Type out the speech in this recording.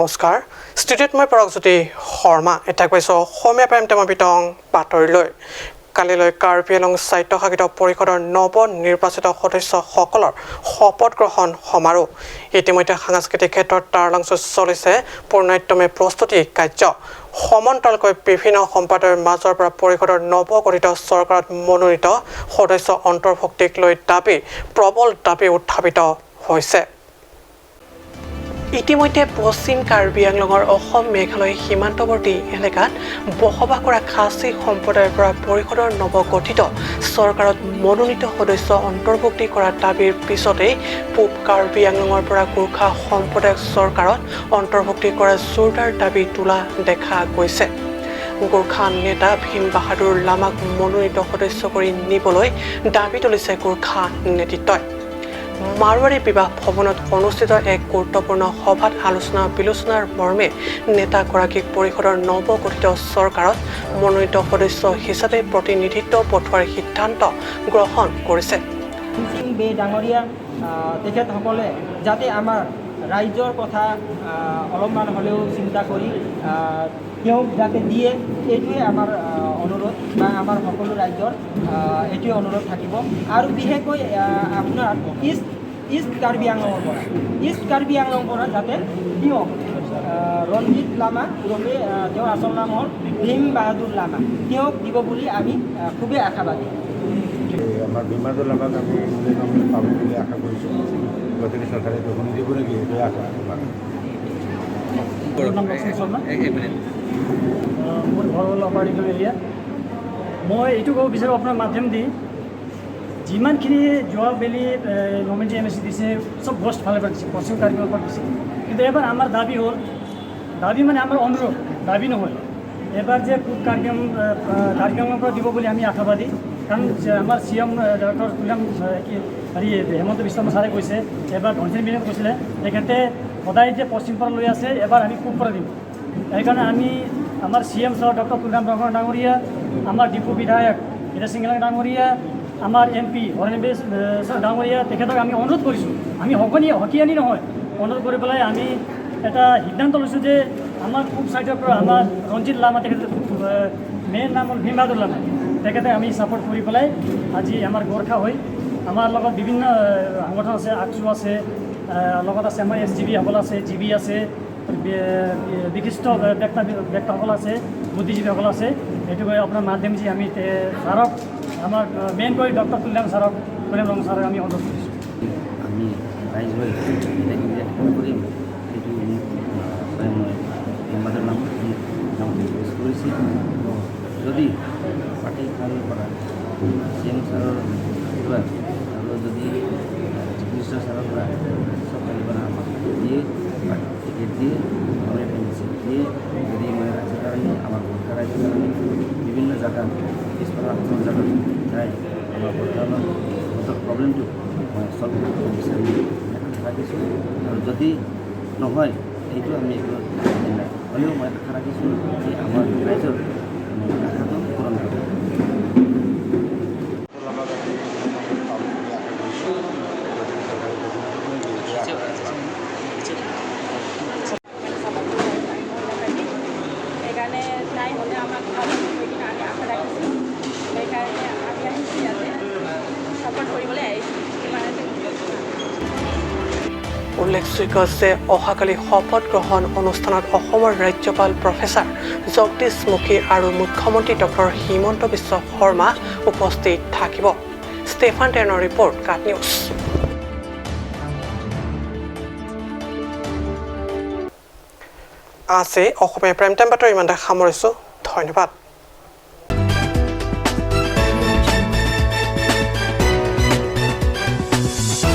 নমস্কাৰ ষ্টুডিঅ'ত মই পৰগজ্যোতি শৰ্মা এটা কৈছো অসমীয়া প্ৰেম টেমাপিটং বাতৰিলৈ কালিলৈ কাৰ্বি আংলং স্বায়ত্তশাসিত পৰিষদৰ নৱ নিৰ্বাচিত সদস্যসকলৰ শপত গ্ৰহণ সমাৰোহ ইতিমধ্যে সাংস্কৃতিক ক্ষেত্ৰত টাৰলাংচত চলিছে পূৰ্ণাত্যমে প্ৰস্তুতি কাৰ্য সমান্তৰালকৈ বিভিন্ন সম্পাদকৰ মাজৰ পৰা পৰিষদৰ নৱগঠিত চৰকাৰত মনোনীত সদস্য অন্তৰ্ভুক্তিক লৈ প্ৰবল দাবী উত্থাপিত হৈছে ইতিমধ্যে পশ্চিম কাৰ্বি আংলঙৰ অসম মেঘালয় সীমান্তৱৰ্তী এলেকাত বসবাস কৰা খাচী সম্প্ৰদায়ৰ পৰা পৰিষদৰ নৱগঠিত চৰকাৰত মনোনীত সদস্য অন্তৰ্ভুক্তি কৰা দাবীৰ পিছতেই পূব কাৰ্বি আংলঙৰ পৰা গোৰ্খা সম্প্ৰদায়ক চৰকাৰত অন্তৰ্ভুক্তি কৰা জোৰদাৰ দাবী তোলা দেখা গৈছে গোৰ্খা নেতা ভীম বাহাদুৰ লামাক মনোনীত সদস্য কৰি নিবলৈ দাবী তুলিছে গোৰ্খা নেতৃত্বই মাৰোৱাৰী বিবাহ ভৱনত অনুষ্ঠিত এক গুৰুত্বপূৰ্ণ সভাত আলোচনা বিলোচনাৰ মৰ্মে নেতাগৰাকীক পৰিষদৰ নৱগঠিত চৰকাৰত মনোনীত সদস্য হিচাপে প্ৰতিনিধিত্ব পঠোৱাৰ সিদ্ধান্ত গ্ৰহণ কৰিছে ডাঙৰীয়া তেখেতসকলে যাতে আমাৰ ৰাইজৰ কথা অলপমান হ'লেও চিন্তা কৰি তেওঁক যাতে দিয়ে এইটোৱে আমাৰ অনুৰোধ বা আমাৰ সকলো ৰাইজৰ এইটোৱে অনুৰোধ থাকিব আৰু বিশেষকৈ আপোনাৰ ইষ্ট কাৰ্বি আংলঙৰ পৰা যাতে দিয়ক ৰঞ্জিত লামা ওৰফে তেওঁৰ আচল নাম হ'ল ভীম বাহাদুৰ লামা তেওঁক দিব বুলি আমি খুবেই আশাবাদী আমাৰ ভীম বাহাদুৰ লামাক আমি পাব বুলি আশা কৰিছোঁ গতিকে চৰকাৰে গ্ৰহণ দিব নেকি এইটোৱে আশা মোৰ ঘৰ হ'ল আপাৰ দিঘল এৰিয়া মই এইটো ক'ব বিচাৰোঁ আপোনাৰ মাধ্যম দি যিমানখিনি যোৱাবেলি গভৰ্ণমেণ্টে এম এছ চি দিছে চব গষ্ট ফালে পৰা দিছে পশ্চিম কাৰ্বি আংলঙৰ পৰা দিছে কিন্তু এবাৰ আমাৰ দাবী হ'ল দাবী মানে আমাৰ অনুৰোধ দাবী নহয় এবাৰ যে পূব কাৰ্বি আংলঙৰ পৰা দিব বুলি আমি আশাবাদী কাৰণ আমাৰ চি এম ডক্টৰ তুলাম হেৰি হেমন্ত বিশ্ব শৰ্মা ছাৰে কৈছে এবাৰ ধনচিৰি মিটিঙত কৈছিলে তেখেতে সদায় যে পশ্চিম পৰা লৈ আছে এবাৰ আমি পূব পৰা দিম সেইকাৰণে আমি আমাৰ চি এম ছাৰ ডক্টৰ তুলাম ডাঙৰীয়া আমাৰ ডিপু বিধায়ক হীৰা সিংলা ডাঙৰীয়া আমাৰ এম পি হৰেণবেশ ডাঙৰীয়া তেখেতক আমি অনুৰোধ কৰিছোঁ আমি হকিয়ানি নহয় অনুৰোধ কৰি পেলাই আমি এটা সিদ্ধান্ত লৈছোঁ যে আমাৰ পূব ছাইডৰ পৰা আমাৰ ৰঞ্জিত লামা তেখেতে মেইন নাম হ'ল ভীম বাহাদুৰ লামা তেখেতে আমি ছাপোৰ্ট কৰি পেলাই আজি আমাৰ গোৰ্খা হৈ আমাৰ লগত বিভিন্ন সংগঠন আছে আকচু আছে লগত আছে আমাৰ SGB সকল আছে GB আছে বিশিষ্ট ব্যক্তিসকল আছে বুদ্ধিজীৱীসকল আছে সেইটো আপোনাৰ মাধ্যম যি আমি ছাৰক আমাৰ মেইনকৈ ডক্টৰ তুলাম ছাৰক তুলাম ৰং ছাৰক আমি অনুৰোধ কৰিছোঁ আমি ৰাইজ হৈ কৰিম সেইটো মই সম্বাদৰ নাম কৰিছোঁ যদি পাৰ্টিৰ ফালৰ পৰা CM ছাৰৰ পৰা আৰু যদি চিফ মিনিষ্টাৰ ছাৰৰ পৰা চব ফালৰ পৰা আমাক দিয়ে টিকেট দিয়ে আমাৰ দিয়ে যদি মই ৰাজ্যৰ কাৰণে আমাৰ গোৰ্খা ৰাজ্যৰ কাৰণে বিভিন্ন জেগাত পিছপৰা জেগাত যাই আমাৰ বৰ্তমানৰ প্ৰব্লেমটো মই চল্ভ কৰিব বিচাৰি আশা ৰাখিছোঁ আৰু যদি নহয় সেইটো আমি হ'লেও মই আশা ৰাখিছোঁ যে আমাৰ ৰাইজৰ আশাটো পূৰণ কৰিব সেইকাৰণে নাই হ'লে আমাক আমি আশা ৰাখিছোঁ সেইকাৰণে আমি আহিছোঁ ইয়াতে ছাপোৰ্ট কৰিবলৈ আহিছোঁ উল্লেখযোগ্য যে অহাকালি শপত গ্ৰহণ অনুষ্ঠানত অসমৰ ৰাজ্যপাল প্ৰফেচাৰ জগদীশ মুখী আৰু মুখ্যমন্ত্ৰী ডক্টৰ হিমন্ত বিশ্ব শৰ্মা উপস্থিত থাকিব ষ্টেফান টেনৰ ৰিপৰ্ট কাট নিউজ আছে অসমীয়া প্ৰাইম টাইম বাতৰি ইমানতে সামৰিছোঁ ধন্যবাদ